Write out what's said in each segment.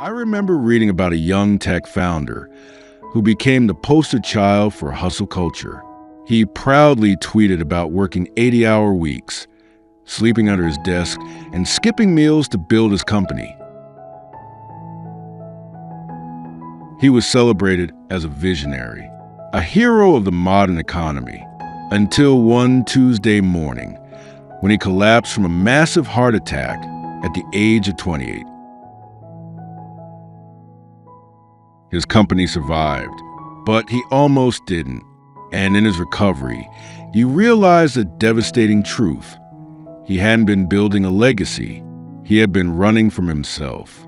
I remember reading about a young tech founder who became the poster child for hustle culture. He proudly tweeted about working 80-hour weeks, sleeping under his desk, and skipping meals to build his company. He was celebrated as a visionary, a hero of the modern economy, until one Tuesday morning when he collapsed from a massive heart attack at the age of 28. His company survived, but he almost didn't. And in his recovery, he realized a devastating truth. He hadn't been building a legacy. He had been running from himself.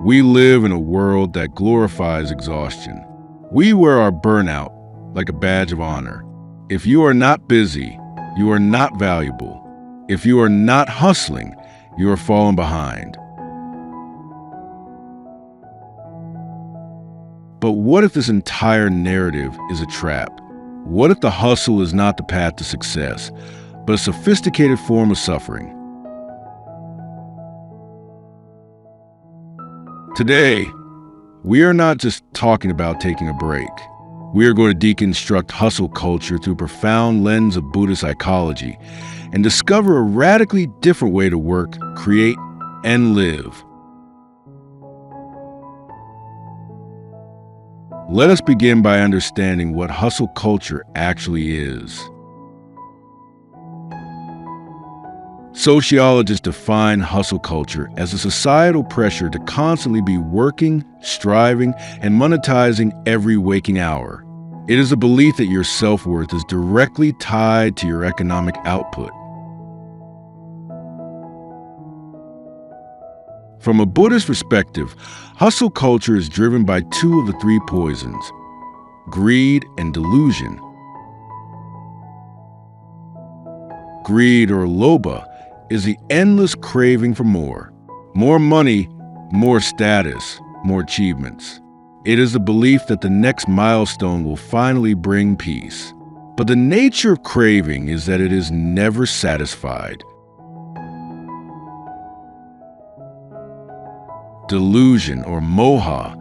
We live in a world that glorifies exhaustion. We wear our burnout like a badge of honor. If you are not busy, you are not valuable. If you are not hustling, you are falling behind. But what if this entire narrative is a trap? What if the hustle is not the path to success, but a sophisticated form of suffering? Today, we are not just talking about taking a break. We are going to deconstruct hustle culture through a profound lens of Buddhist psychology and discover a radically different way to work, create, and live. Let us begin by understanding what hustle culture actually is. Sociologists define hustle culture as a societal pressure to constantly be working, striving, and monetizing every waking hour. It is a belief that your self-worth is directly tied to your economic output. From a Buddhist perspective, hustle culture is driven by two of the three poisons: greed and delusion. Greed, or lobha, is the endless craving for more. More money, more status, more achievements. It is the belief that the next milestone will finally bring peace. But the nature of craving is that it is never satisfied. Delusion, or moha,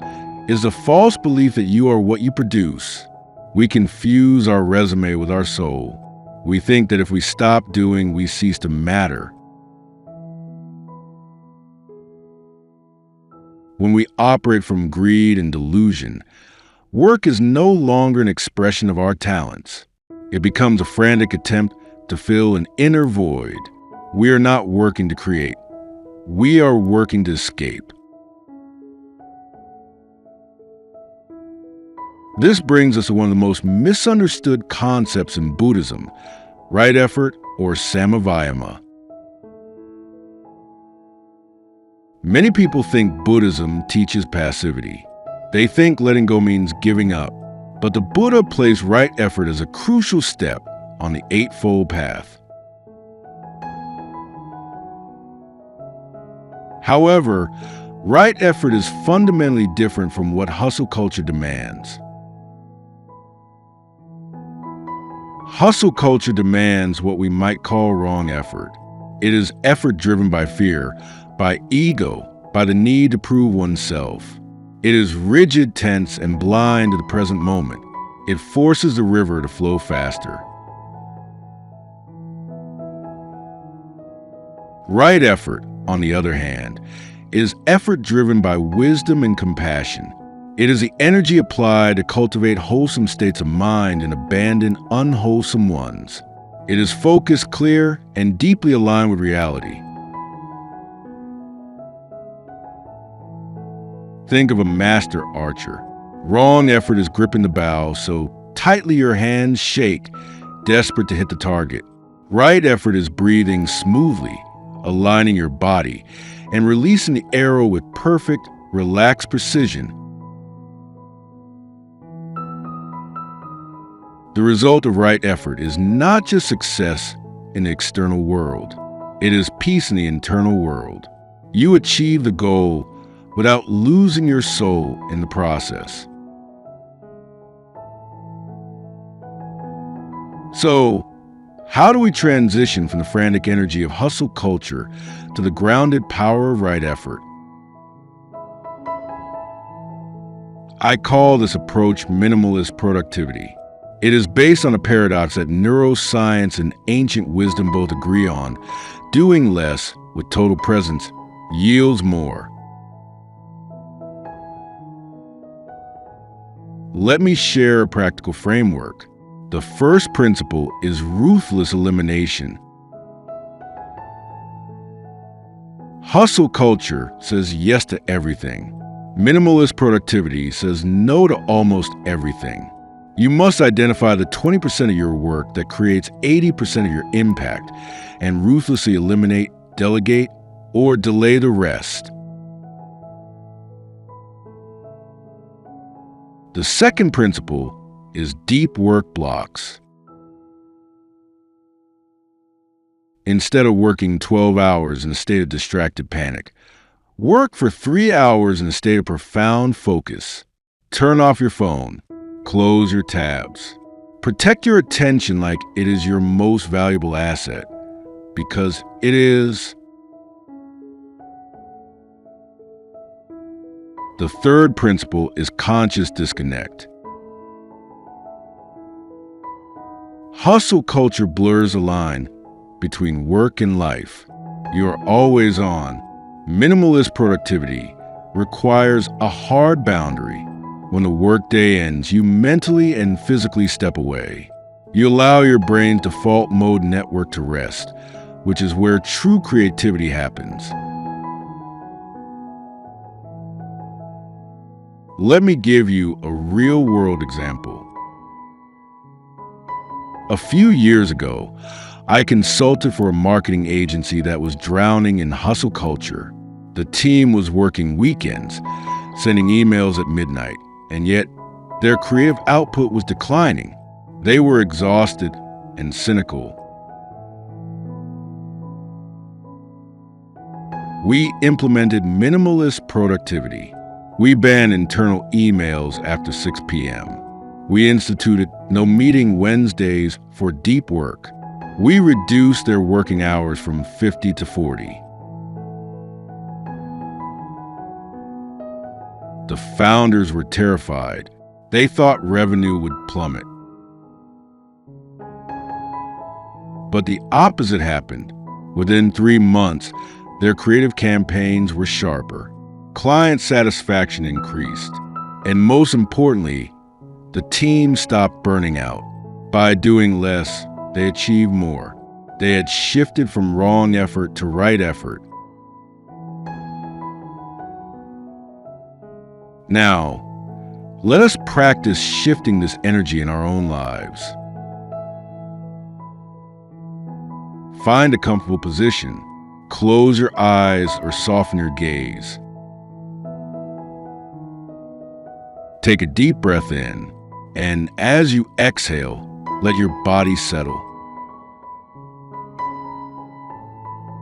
is a false belief that you are what you produce. We confuse our resume with our soul. We think that if we stop doing, we cease to matter. When we operate from greed and delusion, work is no longer an expression of our talents. It becomes a frantic attempt to fill an inner void. We are not working to create. We are working to escape. This brings us to one of the most misunderstood concepts in Buddhism, right effort, or samavayama. Many people think Buddhism teaches passivity. They think letting go means giving up. But the Buddha placed right effort as a crucial step on the Eightfold Path. However, right effort is fundamentally different from what hustle culture demands. Hustle culture demands what we might call wrong effort. It is effort driven by fear, by ego, by the need to prove oneself. It is rigid, tense, and blind to the present moment. It forces the river to flow faster. Right effort, on the other hand, is effort driven by wisdom and compassion. It is the energy applied to cultivate wholesome states of mind and abandon unwholesome ones. It is focused, clear, and deeply aligned with reality. Think of a master archer. Wrong effort is gripping the bow so tightly your hands shake, desperate to hit the target. Right effort is breathing smoothly, aligning your body, and releasing the arrow with perfect, relaxed precision. The result of right effort is not just success in the external world. It is peace in the internal world. You achieve the goal without losing your soul in the process. So, How do we transition from the frantic energy of hustle culture to the grounded power of right effort? I call this approach minimalist productivity. It is based on a paradox that neuroscience and ancient wisdom both agree on. Doing less with total presence yields more. Let me share a practical framework. The first principle is ruthless elimination. Hustle culture says yes to everything. Minimalist productivity says no to almost everything. You must identify the 20% of your work that creates 80% of your impact and ruthlessly eliminate, delegate, or delay the rest. The second principle is deep work blocks. Instead of working 12 hours in a state of distracted panic, work for 3 hours in a state of profound focus. Turn off your phone. Close your tabs. Protect your attention like it is your most valuable asset, because it is. The third principle is conscious disconnect. Hustle culture blurs the line between work and life. You are always on. Minimalist productivity requires a hard boundary. When the workday ends, you mentally and physically step away. You allow your brain's default mode network to rest, which is where true creativity happens. Let me give you a real-world example. A few years ago, I consulted for a marketing agency that was drowning in hustle culture. The team was working weekends, sending emails at midnight, and yet their creative output was declining. They were exhausted and cynical. We implemented minimalist productivity. We banned internal emails after 6 p.m. We instituted no meeting Wednesdays for deep work. We reduced their working hours from 50 to 40. The founders were terrified. They thought revenue would plummet. But the opposite happened. Within 3 months, their creative campaigns were sharper. Client satisfaction increased. And most importantly, the team stopped burning out. By doing less, they achieved more. They had shifted from wrong effort to right effort. Now, let us practice shifting this energy in our own lives. Find a comfortable position. Close your eyes or soften your gaze. Take a deep breath in, and as you exhale, let your body settle.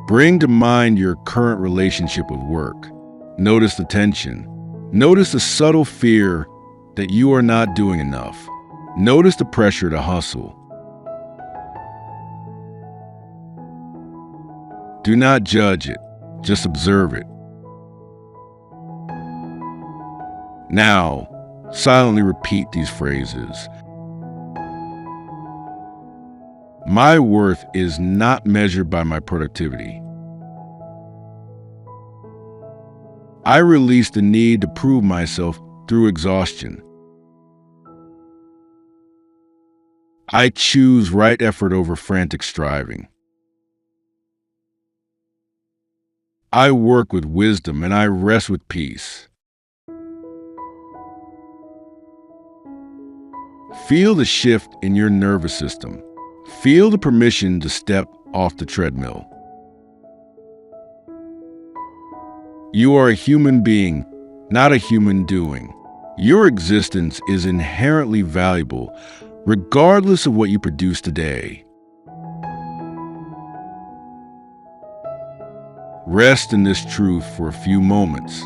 Bring to mind your current relationship with work. Notice the tension. Notice the subtle fear that you are not doing enough. Notice the pressure to hustle. Do not judge it, just observe it. Now, silently repeat these phrases. My worth is not measured by my productivity. I release the need to prove myself through exhaustion. I choose right effort over frantic striving. I work with wisdom and I rest with peace. Feel the shift in your nervous system. Feel the permission to step off the treadmill. You are a human being, not a human doing. Your existence is inherently valuable, regardless of what you produce today. Rest in this truth for a few moments.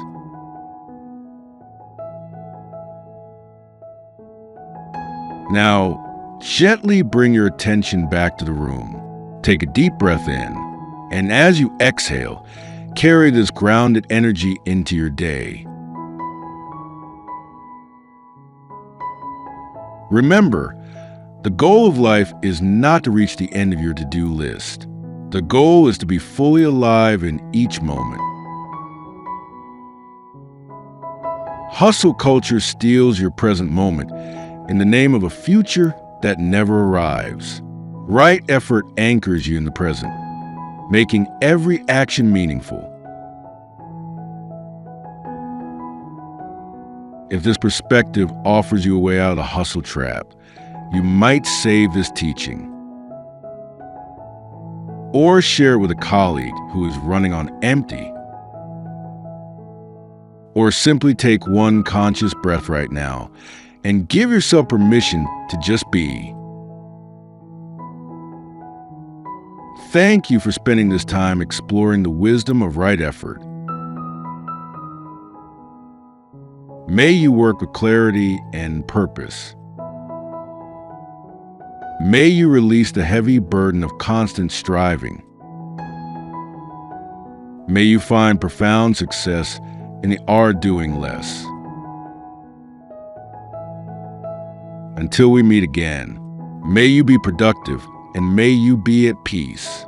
Now, Gently bring your attention back to the room. Take a deep breath in, and as you exhale, carry this grounded energy into your day. Remember, the goal of life is not to reach the end of your to-do list. The goal is to be fully alive in each moment. Hustle culture steals your present moment in the name of a future that never arrives. Right effort anchors you in the present, making every action meaningful. If this perspective offers you a way out of the hustle trap, you might save this teaching. Or share it with a colleague who is running on empty. Or simply take one conscious breath right now and give yourself permission to just be. Thank you for spending this time exploring the wisdom of right effort. May you work with clarity and purpose. May you release the heavy burden of constant striving. May you find profound success in the art of doing less. Until we meet again, may you be productive and may you be at peace.